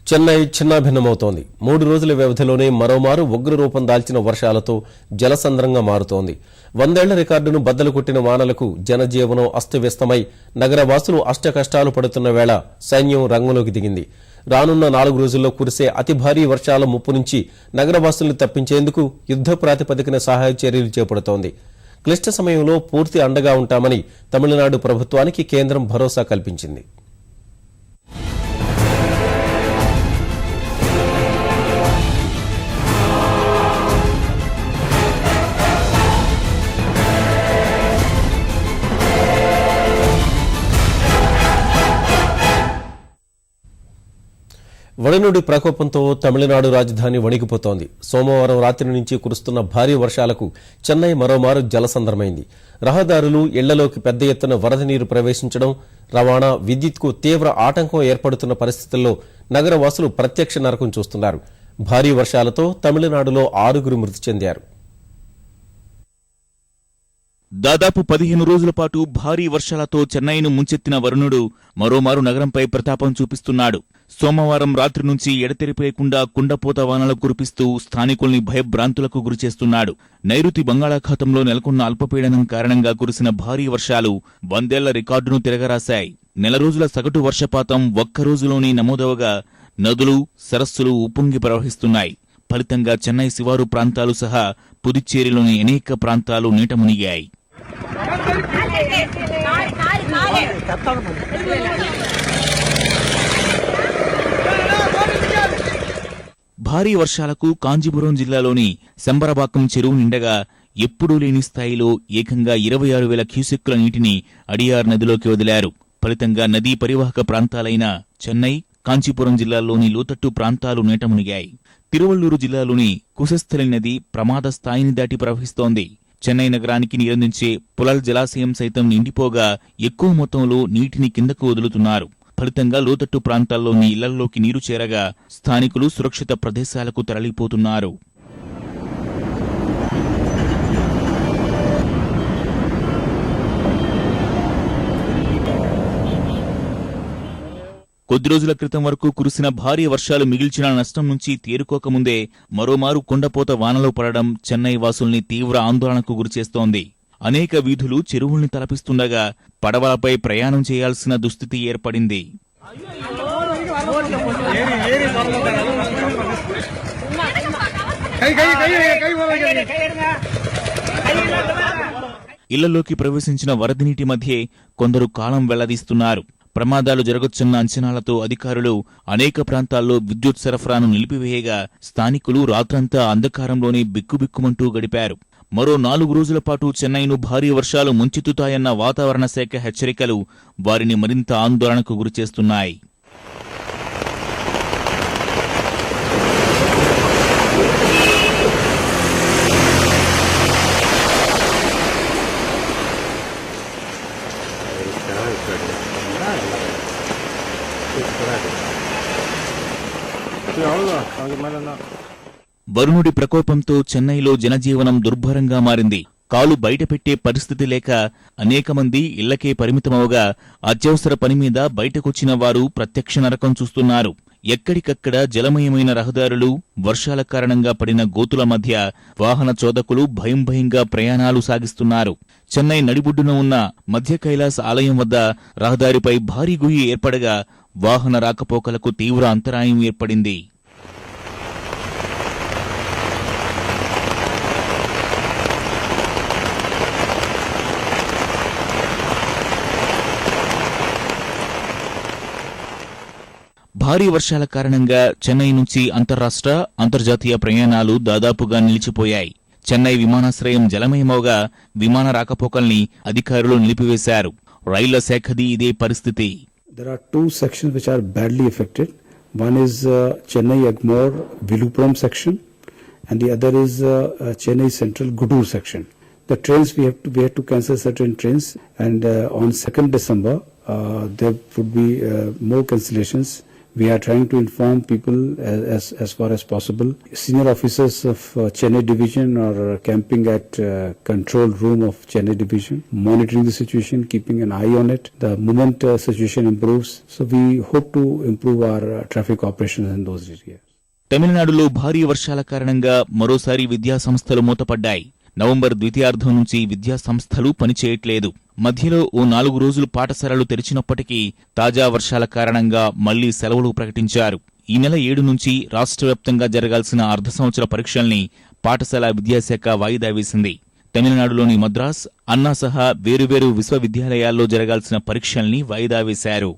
చెన్నై చిన్నాభిన్నమవుతోంది. 3 రోజుల వ్యవధిలోనే మరోమారు ఉగ్రరూపం దాల్చిన వర్షాలతో జలసంద్రంగా మారుతోంది. 100 ఏళ్ల రికార్డును బద్దలు కొట్టిన వానలకు జనజీవనం అస్తవ్యస్తమై నగరవాసులు అష్టకష్టాలు పడుతున్న వేళ సైన్యం రంగంలోకి దిగింది. రానున్న 4 రోజుల్లో కురిసే అతి భారీ వర్షాల ముప్పు నుంచి నగరవాసుల్ని తప్పించేందుకు యుద్ధ ప్రాతిపదికన సహాయ చర్యలు చేపడుతోంది. క్లిష్ట సమయంలో పూర్తి అండగా ఉంటామని తమిళనాడు ప్రభుత్వానికి కేంద్రం భరోసా కల్పించింది. వడనుడి ప్రకోపంతో తమిళనాడు రాజధాని వణికిపోతోంది. సోమవారం రాత్రి నుంచి కురుస్తున్న భారీ వర్షాలకు చెన్నై మరోమారు జలసంద్రమైంది. రహదారులు, ఇళ్లలోకి పెద్ద ఎత్తున వరద నీరు ప్రవేశించడం, రవాణా, విద్యుత్కు తీవ్ర ఆటంకం ఏర్పడుతున్న పరిస్థితుల్లో నగరవాసులు ప్రత్యక్ష నరకం చూస్తున్నారు. భారీ వర్షాలతో తమిళనాడులో 6 మృతి చెందారు. దాదాపు 15 రోజుల పాటు భారీ వర్షాలతో చెన్నైను ముంచెత్తిన వరుణుడు మరోమారు నగరంపై ప్రతాపం చూపిస్తున్నాడు. సోమవారం రాత్రి నుంచి ఎడతెరిపి లేకుండా కుండపోత వానలు కురిపిస్తూ స్థానికుల్ని భయభ్రాంతులకు గురిచేస్తున్నాడు. నైరుతి బంగాళాఖాతంలో నెలకొన్న అల్పపీడనం కారణంగా కురిసిన భారీ వర్షాలు 100 ఏళ్ల రికార్డును తిరగరాశాయి. 4 రోజుల సగటు వర్షపాతం ఒక్కరోజులోనే నమోదవగా నదులు, సరస్సులు ఉప్పొంగి ప్రవహిస్తున్నాయి. ఫలితంగా చెన్నై శివారు ప్రాంతాలు సహా పుదుచ్చేరిలోని అనేక ప్రాంతాలు నీట మునిగాయి. భారీ వర్షాలకు కాంచీపురం జిల్లాలోని శంబరబాకం చెరువు నిండగా ఎప్పుడూ లేని స్థాయిలో ఏకంగా 26,000 క్యూసెక్కుల నీటిని అడియార్ నదిలోకి వదిలారు. ఫలితంగా నదీ పరివాహక ప్రాంతాలైన చెన్నై, కాంచీపురం జిల్లాల్లోని లోతట్టు ప్రాంతాలు నీట మునిగాయి. తిరువళ్లూరు జిల్లాలోని కుశస్థలి నది ప్రమాద స్థాయిని దాటి ప్రవహిస్తోంది. చెన్నై నగరానికి నీరందించే పులల్ జలాశయం సైతం నిండిపోగా ఎక్కువ మొత్తంలో నీటిని కిందకు వదులుతున్నారు. ఫలితంగా లోతట్టు ప్రాంతాల్లోని ఇళ్లల్లోకి నీరు చేరగా స్థానికులు సురక్షిత ప్రదేశాలకు తరలిపోతున్నారు. కొద్ది రోజుల క్రితం వరకు కురిసిన భారీ వర్షాలు మిగిల్చిన నష్టం నుంచి తేరుకోకముందే మరోమారు కుండపోత వానలో పడడం చెన్నై వాసుల్ని తీవ్ర ఆందోళనకు గురిచేస్తోంది. అనేక వీధులు చెరువుల్ని తలపిస్తుండగా పడవలపై ప్రయాణం చేయాల్సిన దుస్థితి ఏర్పడింది. ఇళ్లలోకి ప్రవేశించిన వరద నీటి మధ్యే కొందరు కాలం వెళ్లదీస్తున్నారు. ప్రమాదాలు జరగొచ్చన్న అంచనాలతో అధికారులు అనేక ప్రాంతాల్లో విద్యుత్ సరఫరాను నిలిపివేయగా స్థానికులు రాత్రంతా అంధకారంలోనే బిక్కుబిక్కుమంటూ గడిపారు. మరో 4 రోజుల పాటు చెన్నైను భారీ వర్షాలు ముంచెత్తుతాయన్న వాతావరణ శాఖ హెచ్చరికలు వారిని మరింత ఆందోళనకు గురిచేస్తున్నాయి. వరుణుడి ప్రకోపంతో చెన్నైలో జనజీవనం దుర్భరంగా మారింది. కాలు బయటపెట్టే పరిస్థితి లేక అనేక మంది ఇళ్లకే పరిమితమవగా అత్యవసర పని మీద బయటకొచ్చిన వారు ప్రత్యక్ష నరకం చూస్తున్నారు. ఎక్కడికక్కడ జలమయమైన రహదారులు, వర్షాల కారణంగా పడిన గోతుల మధ్య వాహన చోదకులు భయంగా ప్రయాణాలు సాగిస్తున్నారు. చెన్నై నడిబొడ్డున ఉన్న మధ్య కైలాస్ ఆలయం వద్ద రహదారిపై భారీ గుయ్యి ఏర్పడగా వాహన రాకపోకలకు తీవ్ర అంతరాయం ఏర్పడింది. భారీ వర్షాల కారణంగా చెన్నై నుంచి అంతర్రాష్ట్ర, అంతర్జాతీయ ప్రయాణాలు దాదాపుగా నిలిచిపోయాయి. చెన్నై విమానాశ్రయం జలమయమవగా విమాన రాకపోకల్ని అధికారులు నిలిపివేశారు. రైళ్ల శాఖది ఇదే పరిస్థితి. There are 2 sections which are badly affected. One is Chennai Egmore Vilupuram section and the other is Chennai Central Gudur section. The trains we had to cancel certain trains and on 2nd December there would be more cancellations We are trying to inform people as far as possible. Senior officers of Chennai division are camping at control room of Chennai division, monitoring the situation, keeping an eye on it. The moment situation improves, so we hope to improve our traffic operations in those areas. తమిళనాడులో భారీ వర్షాల కారణంగా మరోసారి విద్యాసంస్థలు మూతపడ్డాయి. November ద్వితీయార్ధం నుంచి విద్యాసంస్థలు పనిచేయట్లేదు. మధ్యలో ఓ 4 రోజులు పాఠశాలలు తెరిచినప్పటికీ తాజా వర్షాల కారణంగా మళ్లీ సెలవులు ప్రకటించారు. ఈ నెల 7 నుంచి రాష్ట్ర వ్యాప్తంగా జరగాల్సిన అర్ధ సంవత్సర పరీక్షల్ని పాఠశాల విద్యాశాఖ వాయిదా వేసింది. తమిళనాడులోని మద్రాస్, అన్నా సహా వేరువేరు విశ్వవిద్యాలయాల్లో జరగాల్సిన పరీక్షల్ని వాయిదా వేశారు.